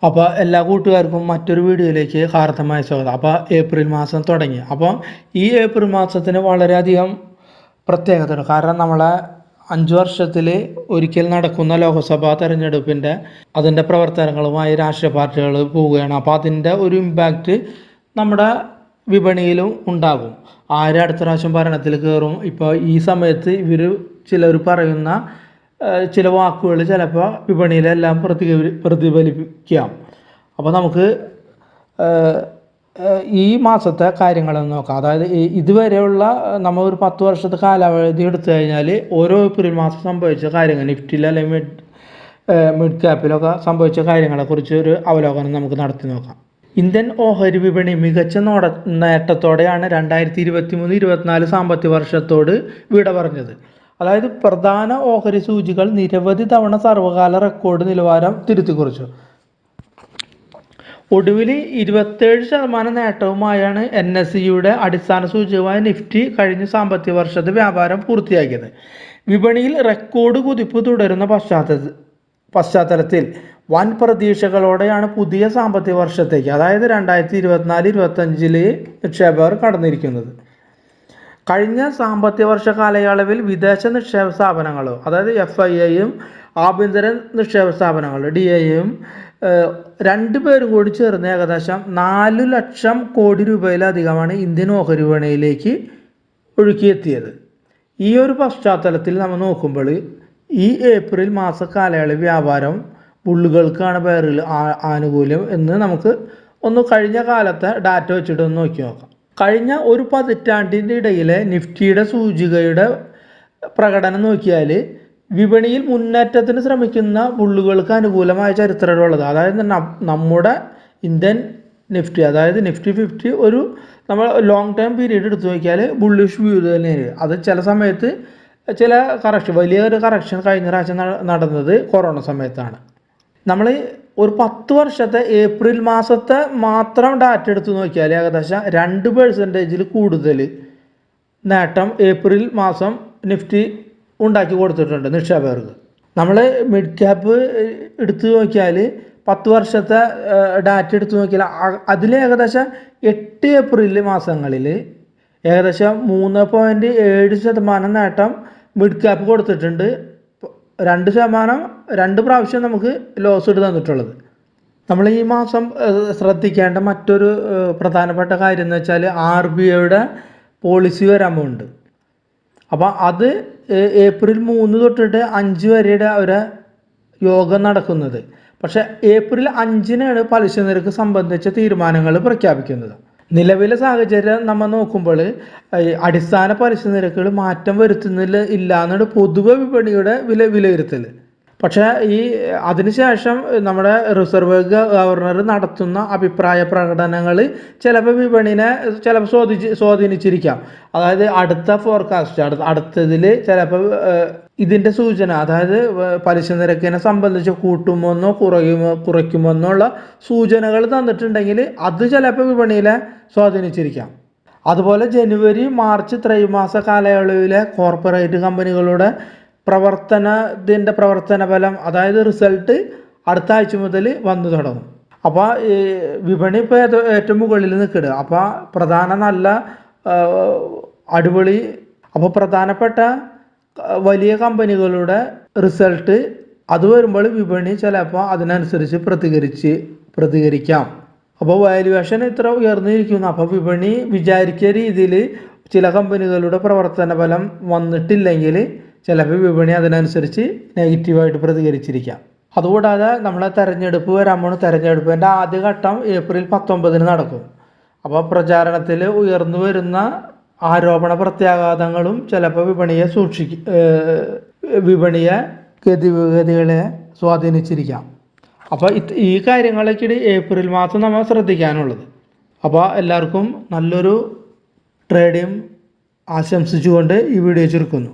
അപ്പോൾ എല്ലാ കൂട്ടുകാർക്കും മറ്റൊരു വീഡിയോയിലേക്ക് ഹാർദമായ സ്വാഗതം. അപ്പോൾ ഏപ്രിൽ മാസം തുടങ്ങി. അപ്പോൾ ഈ ഏപ്രിൽ മാസത്തിന് വളരെയധികം പ്രത്യേകതയാണ്. കാരണം നമ്മളെ 5 വർഷത്തിൽ ഒരിക്കൽ നടക്കുന്ന ലോക്സഭാ തെരഞ്ഞെടുപ്പിൻ്റെ അതിൻ്റെ പ്രവർത്തനങ്ങളുമായി രാഷ്ട്രീയ പാർട്ടികൾ പോവുകയാണ്. അപ്പോൾ അതിൻ്റെ ഒരു ഇമ്പാക്റ്റ് നമ്മുടെ വിപണിയിലും ഉണ്ടാകും. ആര് അടുത്ത പ്രാവശ്യം ഭരണത്തിൽ കയറും, ഇപ്പോൾ ഈ സമയത്ത് ചിലർ പറയുന്ന ചില വാക്കുകൾ ചിലപ്പോൾ വിപണിയിലെല്ലാം പ്രതിഫലിപ്പിക്കാം. അപ്പോൾ നമുക്ക് ഈ മാസത്തെ കാര്യങ്ങളൊന്ന് നോക്കാം. അതായത് ഇതുവരെയുള്ള നമ്മൾ ഒരു 10 വർഷത്തെ കാലാവധി എടുത്തു കഴിഞ്ഞാൽ ഓരോ ഏപ്രിൽ മാസം സംഭവിച്ച കാര്യങ്ങൾ നിഫ്റ്റിയിൽ അല്ലെങ്കിൽ മിഡ് ക്യാപ്പിലൊക്കെ സംഭവിച്ച കാര്യങ്ങളെക്കുറിച്ച് ഒരു അവലോകനം നമുക്ക് നടത്തി നോക്കാം. ഇന്ത്യൻ ഓഹരി വിപണി മികച്ച നേട്ടത്തോടെയാണ് 2023-24 സാമ്പത്തിക വർഷത്തോട് വിട പറഞ്ഞത്. അതായത് പ്രധാന ഓഹരി സൂചികൾ നിരവധി തവണ സർവകാല റെക്കോർഡ് നിലവാരം തിരുത്തിക്കുറിച്ചു. ഒടുവിൽ 27% നേട്ടവുമായാണ് NSEയുടെ അടിസ്ഥാന സൂചികമായ നിഫ്റ്റി കഴിഞ്ഞ സാമ്പത്തിക വർഷത്തെ വ്യാപാരം പൂർത്തിയാക്കിയത്. വിപണിയിൽ റെക്കോർഡ് കുതിപ്പ് തുടരുന്ന പശ്ചാത്തലത്തിൽ വൻ പ്രതീക്ഷകളോടെയാണ് പുതിയ സാമ്പത്തിക വർഷത്തേക്ക്, അതായത് 2024-25 നിക്ഷേപകർ കടന്നിരിക്കുന്നത്. കഴിഞ്ഞ സാമ്പത്തിക വർഷ കാലയളവിൽ വിദേശ നിക്ഷേപ സ്ഥാപനങ്ങളും, അതായത് FIIയും ആഭ്യന്തര നിക്ഷേപ സ്ഥാപനങ്ങൾ DIയും രണ്ടുപേരും കൂടി ചേർന്ന് ഏകദേശം 4 ലക്ഷം കോടി രൂപയിലധികമാണ് ഇന്ത്യൻ ഓഹരി വിപണിയിലേക്ക് ഒഴുക്കിയെത്തിയത്. ഈ ഒരു പശ്ചാത്തലത്തിൽ നമ്മൾ നോക്കുമ്പോൾ ഈ ഏപ്രിൽ മാസ കാലയളവ് വ്യാപാരം ബുള്ളുകൾക്കാണ് പേരിൽ ആനുകൂല്യം എന്ന് നമുക്ക് കഴിഞ്ഞ കാലത്തെ ഡാറ്റ വെച്ചിട്ടൊന്ന് നോക്കി നോക്കാം. കഴിഞ്ഞ ഒരു പതിറ്റാണ്ടിൻ്റെ ഇടയിലെ നിഫ്റ്റിയുടെ സൂചികയുടെ പ്രകടനം നോക്കിയാൽ വിപണിയിൽ മുന്നേറ്റത്തിന് ശ്രമിക്കുന്ന ബുള്ളുകൾക്ക് അനുകൂലമായ ചരിത്രമുള്ളത്. അതായത് നമ്മുടെ ഇന്ത്യൻ നിഫ്റ്റി, അതായത് നിഫ്റ്റി 50 ഒരു നമ്മൾ ലോങ് ടേം പീരീഡ് എടുത്തു നോക്കിയാൽ ബുള്ളിഷ് വ്യൂ തന്നെയാണ്. അത് ചില സമയത്ത് ചില വലിയൊരു കറക്ഷൻ കഴിഞ്ഞ പ്രാവശ്യം നടന്നത് കൊറോണ സമയത്താണ്. നമ്മൾ ഒരു 10 വർഷത്തെ ഏപ്രിൽ മാസത്തെ മാത്രം ഡാറ്റ എടുത്ത് നോക്കിയാൽ ഏകദേശം 2% കൂടുതൽ നേട്ടം ഏപ്രിൽ മാസം നിഫ്റ്റി ഉണ്ടാക്കി കൊടുത്തിട്ടുണ്ട് നിക്ഷേപകർക്ക്. നമ്മൾ മിഡ് ക്യാപ്പ് എടുത്ത് നോക്കിയാൽ 10 വർഷത്തെ ഡാറ്റ എടുത്ത് നോക്കിയാൽ അതിൽ ഏകദേശം 8 ഏപ്രിൽ മാസങ്ങളിൽ ഏകദേശം 3.7% നേട്ടം മിഡ് ക്യാപ്പ് കൊടുത്തിട്ടുണ്ട്. 2% 2 പ്രാവശ്യം നമുക്ക് ലോസ് ഇട്ട് തന്നിട്ടുള്ളത്. നമ്മൾ ഈ മാസം ശ്രദ്ധിക്കേണ്ട മറ്റൊരു പ്രധാനപ്പെട്ട കാര്യം എന്ന് വെച്ചാൽ RBIയുടെ പോളിസി വരാൻ പോകുന്നുണ്ട്. അപ്പോൾ അത് ഏപ്രിൽ 3 തൊട്ടിട്ട് 5 വരെയുടെ ഒരു യോഗം നടക്കുന്നത്. പക്ഷേ ഏപ്രിൽ 5-നാണ് പലിശ നിരക്ക് സംബന്ധിച്ച തീരുമാനങ്ങൾ പ്രഖ്യാപിക്കുന്നത്. നിലവിലെ സാഹചര്യം നമ്മൾ നോക്കുമ്പോൾ അടിസ്ഥാന പലിശ നിരക്കുകൾ മാറ്റം വരുത്തുന്നില്ല എന്നാണ് പൊതുവെ വിപണിയുടെ വിലയിരുത്തൽ. പക്ഷേ അതിനുശേഷം നമ്മുടെ റിസർവ് ഗവർണർ നടത്തുന്ന അഭിപ്രായ പ്രകടനങ്ങൾ ചിലപ്പോൾ വിപണിനെ സ്വാധീനിച്ചിരിക്കാം. അതായത് അടുത്ത ഫോർകാസ്റ്റ് അടുത്തതിൽ ചിലപ്പോൾ ഇതിൻ്റെ സൂചന, അതായത് പലിശ നിരക്കിനെ സംബന്ധിച്ച് കൂട്ടുമെന്നോ കുറയ്ക്കുമോ എന്നുള്ള സൂചനകൾ തന്നിട്ടുണ്ടെങ്കിൽ അത് ചിലപ്പോൾ വിപണിയിലെ സ്വാധീനിച്ചിരിക്കാം. അതുപോലെ ജനുവരി മാർച്ച് ത്രൈമാസ കാലയളവിലെ കോർപ്പറേറ്റ് കമ്പനികളുടെ പ്രവർത്തന ഫലം, അതായത് റിസൾട്ട് അടുത്ത ആഴ്ച മുതൽ വന്നു തുടങ്ങും. അപ്പോൾ വിപണി ഇപ്പോൾ ഏറ്റവും മുകളിൽ നിൽക്കുക. അപ്പോൾ പ്രധാനപ്പെട്ട വലിയ കമ്പനികളുടെ റിസൾട്ട് അത് വരുമ്പോൾ വിപണി ചിലപ്പോൾ അതിനനുസരിച്ച് പ്രതികരിക്കാം. അപ്പോൾ വാല്യുവേഷൻ ഇത്ര ഉയർന്നിരിക്കുന്നു. അപ്പോൾ വിപണി വിചാരിക്കുന്ന രീതിയിൽ ചില കമ്പനികളുടെ പ്രവർത്തന ഫലം വന്നിട്ടില്ലെങ്കിൽ ചിലപ്പോൾ വിപണി അതിനനുസരിച്ച് നെഗറ്റീവായിട്ട് പ്രതികരിച്ചിരിക്കാം. അതുകൂടാതെ നമ്മളെ തെരഞ്ഞെടുപ്പ് വരാൻ പോകുന്ന തെരഞ്ഞെടുപ്പിൻ്റെ ആദ്യഘട്ടം ഏപ്രിൽ 19 നടക്കും. അപ്പോൾ പ്രചാരണത്തിൽ ഉയർന്നു വരുന്ന ആരോപണ പ്രത്യാഘാതങ്ങളും ചിലപ്പോൾ വിപണിയെ ഗതികളെ സ്വാധീനിച്ചിരിക്കാം. അപ്പോൾ ഈ കാര്യങ്ങളൊക്കെയാണ് ഏപ്രിൽ മാസം നമ്മൾ ശ്രദ്ധിക്കാനുള്ളത്. അപ്പോൾ എല്ലാവർക്കും നല്ലൊരു ട്രേഡിങ് ആശംസിച്ചുകൊണ്ട് ഈ വീഡിയോ ചുരുക്കുന്നു.